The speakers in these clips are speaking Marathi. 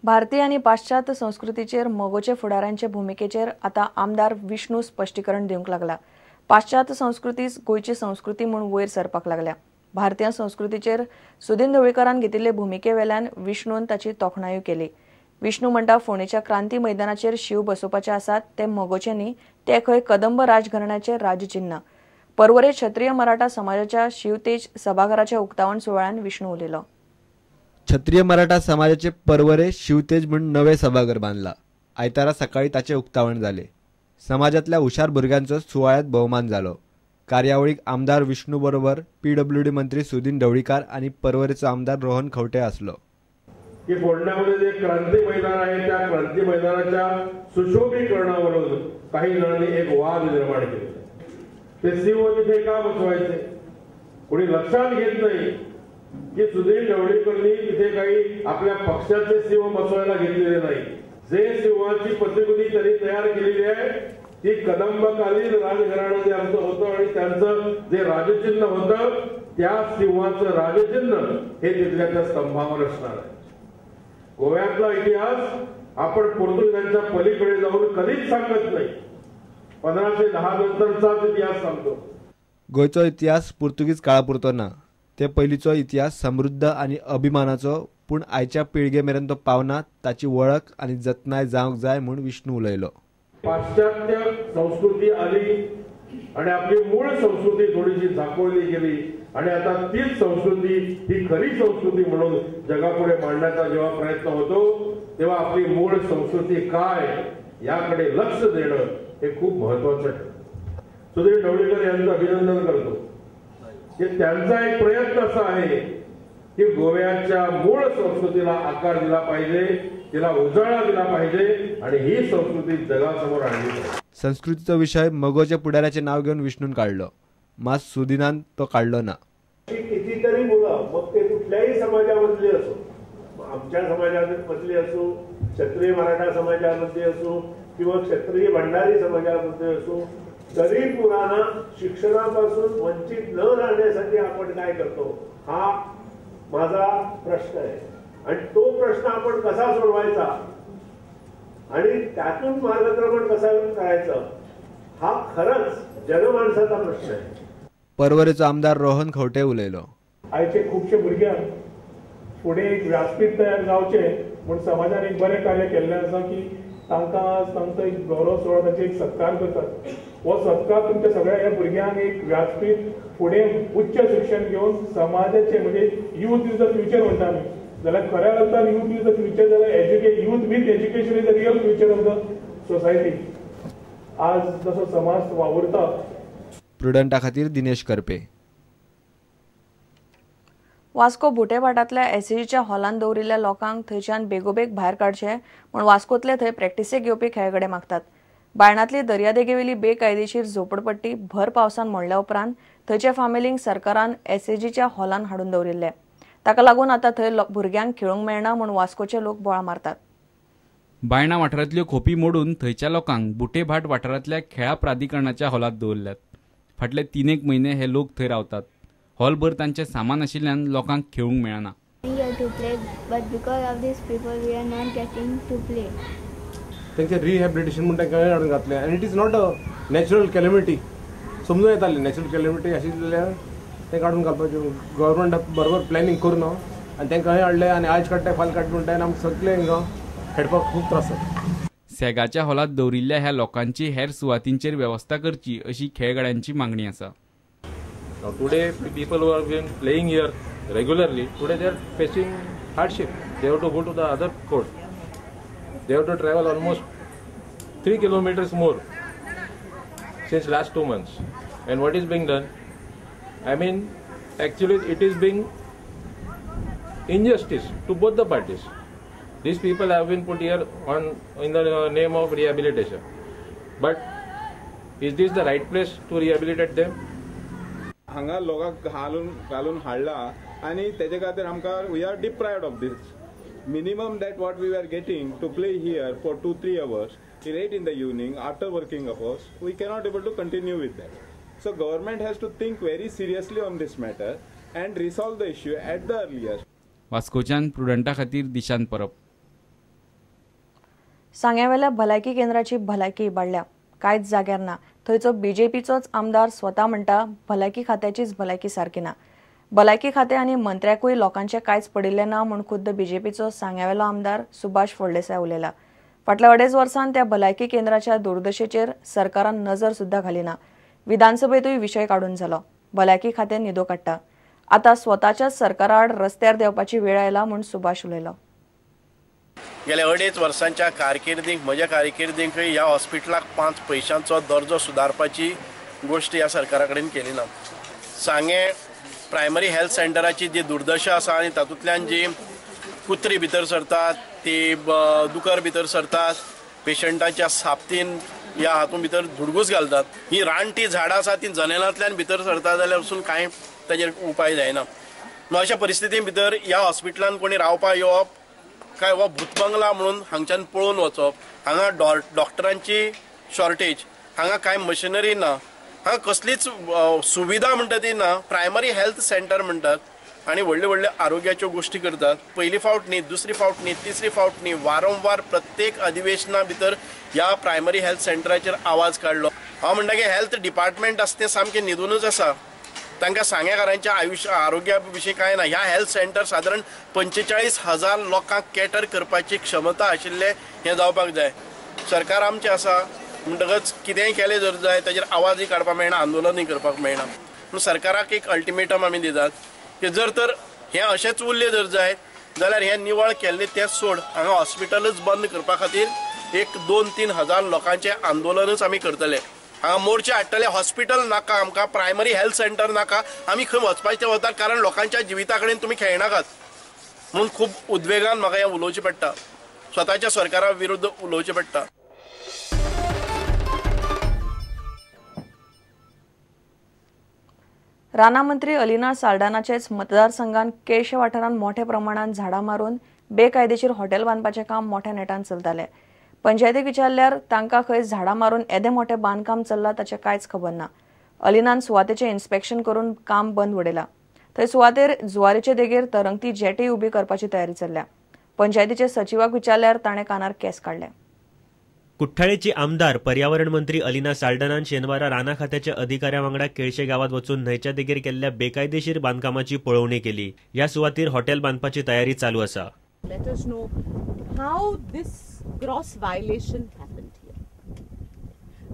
भारतीय आणि पाश्चात्य संस्कृतीचेर मोगोचे फुडाऱ्यांचे भूमिकेचेर आता आमदार विष्णू स्पष्टीकरण दिवंक लागला। पाश्चात्य संस्कृतीच गोयची संस्कृती म्हणून वयर सरपाक लागल्या। भारतीय संस्कृतीचेर सुदीन ढवळीकरान घेतिल्ले भूमिकेवेल्यान विष्णून ताची तोखणायूय केली। विष्णू म्हणटा फोंडेच्या क्रांती मैदानाचेर शिव बसोवपाचे आसात ते मोगोचे न्ही, ते खंय कदंब राजघराण्याचे राजचिन्ह। पर्वरे क्षत्रिय मराठा समाजाच्या शिवतेज सभाघराच्या उक्तावण सुवाळ्यान विष्णू उलयलो। क्षत्रिय मराठा समाजाचे पर्वरे शिवतेज म्हणून नवे सभाघर बांधला। आयतारा सकाळी ताचे उक्तावण जाले। समाजातल्या हुशार भुरग्यांचो सुवाळ्यात भोवमान जालो। कार्यावळीक आमदार विष्णू बरोबर पीडब्ल्यूडी मंत्री सुदीन ढवळीकर आणि पर्वरेचो आमदार रोहन खवटे आसलो। की फोंड्यामध्ये जे क्रांती मैदान आहे त्या क्रांती मैदानाच्या सुशोभीकरणावरून काही जणांनी एक वाद निर्माण केला। ते शिव तिथे का बसवायचे कोणी लक्षात घेत नाही की सुदीन ढवळीकरांनी तिथे काही आपल्या पक्षाचे शिव बसवायला घेतलेले नाही। जे शिवाची प्रतिकृती त्यांनी तयार केलेली आहे ती कदंबकालीन राजघराणं जे आमचं होतं आणि त्यांचं जे राजचिन्ह होतं त्या शिवाचं राजचिन्ह हे तिथल्या त्या स्तंभावर असणार आहे। गोव्यातला इतिहास आपण पोर्तुगीजांच्या पलीकडे जाऊन कधीच सांगत नाही, 1510 नंतरचाच इतिहास सांगतो। गोयचो इतिहास पोर्तुगीज काळापुरतो ना, ते पयलीचो इतिहास समृद्ध आणि अभिमानाचो, पूण आयच्या पिळगे मेरेन तो पावना ताची वळख आणि जतनाय जावंक जाय म्हूण विष्णू उलयलो। पाश्चात्य संस्कृती आली आणि आपली मूळ संस्कृती थोडीशी झाकोळली गेली आणि आता तीच संस्कृती ही खरी संस्कृती म्हणून जगापुढे मांडण्याचा जेव्हा प्रयत्न होतो तेव्हा आपली मूळ संस्कृती काय याकडे लक्ष देणं हे खूप महत्त्वाचं आहे। सुधीर ढवळीकर यांचं अभिनंदन करतो की त्यांचा एक प्रयत्न असा आहे की गोव्याच्या मूळ संस्कृतीला आकार दिला पाहिजे, तिला उजाळा दिला पाहिजे आणि ही संस्कृती जगासमोर आणली पाहिजे। संस्कृतीचा विषय मगोच्या पुढाऱ्याचे नाव घेऊन विष्णून काढलो, मास सुदिनान तो काढलो ना। कितीतरी मुलं मग ते कुठल्याही समाजामधले असो, आमच्या समाजामधले असो, क्षत्रिय मराठा समाजामध्ये असो किंवा क्षत्रिय भंडारी समाजामध्ये असो, गरीब मुलांना शिक्षणापासून वंचित न राहण्यासाठी आपण काय करतो हा माझा प्रश्न आहे आणि तो प्रश्न आपण कसा सोडवायचा आणि त्यातून मार्गक्रमण कसं करायचं हा खरंच जनमानसाचा प्रश्न आहे। पर्वरेचो आमदार रोहन खवटे उलयलो। आयचे खूपशे भुरग्यांक फुडें एक व्यासपीठ तयार जावचे म्हूण समाजान एक बरें कार्य केल्लें आसा की तांकां एक गौरव सोहळा ताचे एक सत्कार करतात। हो सत्कार तुमच्या सगळ्या ह्या भुरग्यांक एक व्यासपीठ फुडें उच्च शिक्षण घेवन समाजाचे म्हणजे यूथ इज द फ्युचर म्हणटा आमी, जाल्यार खऱ्या अर्थान यूथ इज द फ्युचर, जाल्यार youth with education is the real future of the society. आज जसो समाज वावुरता। प्रुडंटा खातीर दिनेश करपे। वास्को बुटेभाटातल्या एसएजीच्या हॉलान दवरिल्ल्या लोकांक थंयच्यान बेगोबेग भायर काडचे म्हूण वास्कोतले थंय प्रॅक्टिसेक येवपी खेळगडे मागतात। बायणातली दर्यादेगेवेली बेकायदेशीर झोपडपट्टी भर पावसान मोडल्या उपरांत थंयचे फामिलींक सरकारान एसएजीच्या हॉलान हाडून दवरिल्ले। ताका लागून आतां थंय भुरग्यांक खेळूंक मेळना म्हूण वास्कोचे लोक बोळा मारतात। बायणा वाठारांतल्यो खोपी मोडून थंयच्या लोकांक बुटेभाट वाठारांतल्या खेळा प्राधिकरणाच्या हॉलांत दवरल्यात। फाटले 3 म्हयने हे लोक थंय रावतात। हॉलभर तांचे सामान आशिल्ल्यान लोकांक खेळूंक मेळना। तांचे रिहॅबिलिटेशन म्हणून तांकां हाडून घातलें आनी it is not a natural calamity. समजून येताली नॅचरल कॅलॅमिटी आशिल्ली जाल्यार तांकां हाडून घालपाचें। गव्हर्मेंट बरोबर प्लॅनिंग करून आनी तांकां खंय हाडलें आनी आयज काडटाय फाल्यां काडटा म्हणटा आमकां सगळे हिंगा खेळपाक खूब त्रास जाता। सेगाच्या हॉलांत दवरिल्ल्या ह्या लोकांची हेर सुवातींचेर वेवस्था करची अशी खेळगड्यांची मागणी आसा। Now today people who have been playing here regularly, today they are facing hardship. They have to go to the other court. They have to travel almost 3 kilometers more since last 2 months. And what is being done? I mean, actually it is being injustice to both the parties. These people have been put here in the name of rehabilitation. But is this the right place to rehabilitate them? हांगा लोकांक घालून हाडला आनी तेजे खातीर आमकां we are deprived of this minimum that what we are getting to play here for 2-3 hours late in the evening after working hours. We cannot able to continue with that. So government has to think very seriously on this matter and resolve the issue at the earliest. वास्कोच्यान प्रुडंटा खातीर दिशांत परब। सांग्यावेल्या भलायकी केंद्राची भलायकी इबाडल्या. कांयच जाग्यार ना. थंयचो बीजेपीचोच आमदार स्वता म्हणटा भलायकी खात्याचीच भलायकी सारकी ना. भलायकी खाते आनी मंत्र्याकूय लोकांचे कांयच पडिल्ले ना म्हूण खुद्द बीजेपीचो सांग्यावेलो आमदार सुभाष फळदेसाय उलयला. फाटल्या अडेच वर्सांत त्या भलायकी केंद्राच्या दुर्दशेचेर सरकारान नजर सुद्धा घालिना. विधानसभेतूय विशय काडून जालो. भलायकी खातें निदो काडटा. आतां स्वताच्याच सरकारा आड रस्त्यार देवपाची वेळ आयला म्हूण सुभाष उलयलो. गेल्या अडेच वर्सांच्या कारकिर्दीक म्हज्या कारकिर्दीक ह्या हॉस्पिटलाक 5 पैशांचो दर्जो सुदारपाची गोष्ट ह्या सरकारा कडेन केली ना. सांगे प्रायमरी हेल्थ सेंटराची जी दुर्दशा आसा आनी तातूंतल्यान जी कुत्री भितर सरतात, ती दुकर भितर सरतात, पेशंटाच्या साप्तीन ह्या हातूंत भितर धुडगूस घालतात. ही रानटी झाडां आसा ती जनेलांतल्यान भितर सरतात जाल्यार पसून कांय ताजेर उपाय जायना. अशा परिस्थिती भितर ह्या हॉस्पिटलान कोणी रावपाक येवप काय हो भूतबंगला म्हणून हांगच्यान पळोवन वचप. हांगा डॉक्टरांची शॉर्टेज, हांगा कांय मशिनरी ना, हांगा कसलीच सुविधा म्हणटा ती ना. प्रायमरी हेल्थ सेंटर म्हणटात आनी व्हडले व्हडले आरोग्याच्यो गोष्टी करतात. पयली फावट न्ही, दुसरी फावट न्ही, तिसरी फावट न्ही, वारंवार प्रत्येक अधिवेशना भितर ह्या प्रायमरी हेल्थ सेंटराचेर आवाज काडलो. हांव म्हणटा की हेल्थ डिपार्टमेंट आसा तें सामकें न्हिदूनच आसा. तांकां सांग्याकारांच्या आरोग्या विशीं कांय ना. ह्या हेल्थ सेंटर सादारण 45,000 लोकांक कॅटर करपाची क्षमता आशिल्ले हें जावपाक जाय. सरकार आमचें आसा म्हणटकच कितेंय केलें जर जाय ताजेर आवाजूय काडपाक मेळना, आंदोलनूय करपाक मेळना. पूण सरकाराक एक अल्टिमेटम आमी दितात की जर तर हें अशेंच उरलें जर जाय जाल्यार हें निवळ केल्लें तें सोड, हांगा हॉस्पिटलच बंद करपा खातीर 1-2-3 हजार लोकांचें आंदोलनच आमी करतले. हांगा मोर्चे हाडटले. हॉस्पिटल नाका आमकां, प्रायमरी हेल्थ सेंटर नाका, आमी खंय वचपाचें वतात कारण लोकांच्या जिविता कडेन तुमी खेळनाकात म्हणून खूब उद्वेगान म्हाका हें उलोवचें पडटा. स्वताच्या सरकारा विरुद्ध उलोवचें पडटा. राना मंत्री अलिना साल्ढानाचेच मतदारसंघात केळशे वाठारांत मोठ्या प्रमाणात झाडां मारून बेकायदेशीर हॉटेल बांदपाचें काम मोठ्या नेटान चलतालें. पंचायतीक विचारल्यार तांकां खंय झाडां मारून येदें मोठें बांदकाम चल्लां ताचें कांयच खबर ना. अलिनान सुवातेचें इन्स्पेक्शन करून काम बंद उडयलां. थंय सुवातेर जुवारीचे देगेर तरंगती जेटी उबी करपाची तयारी चल्ल्या. पंचायतीचे सचिवाक विचारल्यार ताणें कानार केस काडले. कुठ्ठाळेची आमदार पर्यावरण मंत्री अलिना साल्ढानान शेनवारा राना खात्याच्या अधिकाऱ्यां वांगडा केळशे गावात वचून न्हंयच्या देगेर केल्ल्या बेकायदेशीर बांदकामाची पळोवणी केली. ह्या सुवातेर हॉटेल बांदपाची तयारी चालू आसा. Let us know how this gross violation happened here.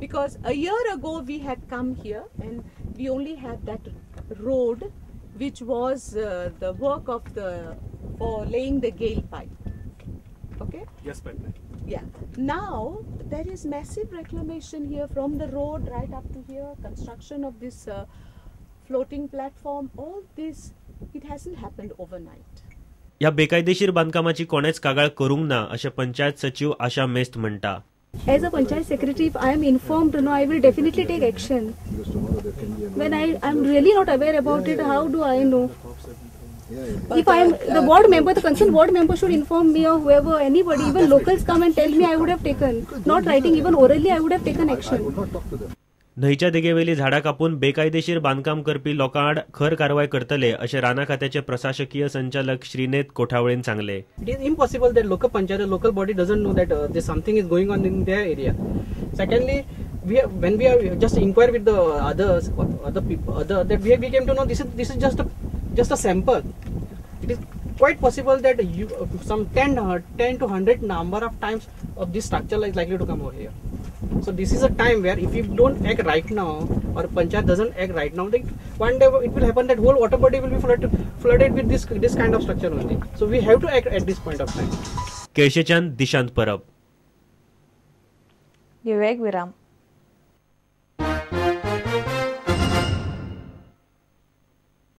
Because a year ago we had come here and we only had that road which was the work of for laying the gale pipe. Okay? Yes, ma'am. Yeah. Now there is massive reclamation here from the road right up to here, construction of this floating platform, all this, it hasn't happened overnight. या बेकायदेशीर बांदकामाची कोणेच कागाळ करूंक ना अशें पंचायत सचिव आशा मेस्त म्हणटा. As a panchayat secretary, if I am informed, I will definitely take action. When I am really not aware about it, how do I know? If I am the ward member, the concerned ward member should inform me or whoever, anybody, even locals come and tell me, I would have taken. Not writing, even orally, I would have taken action. न्हंयच्या देगेवेली झाडां कापून बेकायदेशीर बांदकाम करपी लोकांआड खर कारवाय करतले अशें राना खात्याचे प्रशासकीय संचालक श्रीनेत कोठावळेन सांगले. It is impossible that local panchayat, local body doesn't know that there's something is going on in their area. Secondly, when we are just inquire with the other people, that we came to know this is just a sample. It is quite possible that some 10 to 100 number of times of this structure is likely to come over here. So this is a time where if you don't act right now or panchayat doesn't act right now, then one day it will happen that whole water body will be flooded with this kind of structure only. So we have to act at this point of time. केळशेच्यान Dishant Parab. विवेक विराम.